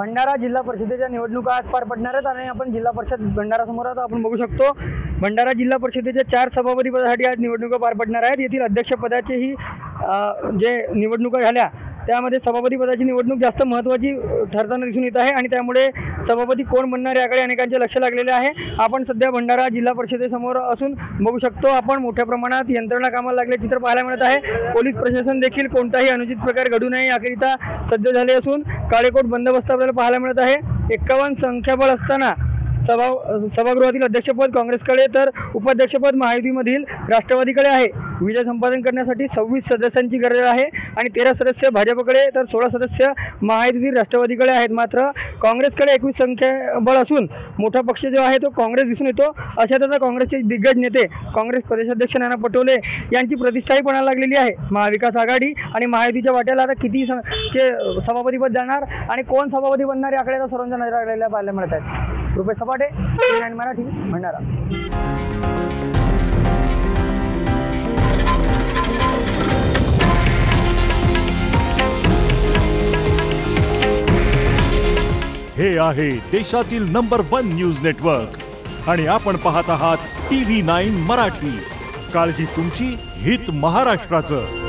भंडारा जिल्हा परिषदेच्या निवडणुका आज पार पडणार आहेत आणि आपण जिल्हा परिषद भंडारा समोर आता आपण बघू शकतो भंडारा जिल्हा परिषदेच्या 4 सभापती पदासाठी आज निवडणुका पार पडणार आहेत। येथील अध्यक्षपदाचेही जे निवडणुका झाल्या त्यामध्ये सभापती पदाची निवडणूक जास्त महत्त्वाची ठरताना दिसून येत आहे आणि त्यामुळे सभापती कोण बनणार याकडे अनेकांचे लक्ष लागलेले आहे। आपण सध्या भंडारा जिल्हा परिषदेसमोर असून बघू शकतो आपण मोठ्या प्रमाणात यंत्रणा कामाला लागले चित्र पाहायला मिळत आहे। पोलीस प्रशासन देखील कोणताही अनुचित प्रकार घडू नये याकरिता सज्ज झाले असून काळेकोट बंदोबस्त आपल्याला पाहायला मिळत आहे। 51 संख्याबळ असताना सभागृहातील अध्यक्षपद काँग्रेसकडे तर उपाध्यक्षपद महायुतीमधील राष्ट्रवादीकडे आहे। विजय संपादन करण्यासाठी 26 सदस्यांची गरज आहे आणि 13 सदस्य भाजपकडे तर 16 सदस्य महायुतीतील राष्ट्रवादीकडे आहेत। मात्र काँग्रेसकडे 21 संख्याबळ असून मोठा पक्ष जो आहे तो काँग्रेस दिसून येतो। अशातच काँग्रेसचे दिग्गज नेते काँग्रेस प्रदेशाध्यक्ष नाना पटोले यांची प्रतिष्ठाही पणाला लागलेली आहे। महाविकास आघाडी आणि महायुतीच्या वाट्याला आता किती सभापतीपद जाणार आणि कोण सभापती बनणार याकडे आता सर्वांच्या नजर लागलेल्या पाहायला मिळत आहेत। रुपेश सपाटे, टी9 मराठी, भंडारा। हे आहे देशातील नंबर 1 न्यूज नेटवर्क आणि आपण पाहत आहात TV9 मराठी। काळजी तुमची, हित महाराष्ट्राचं।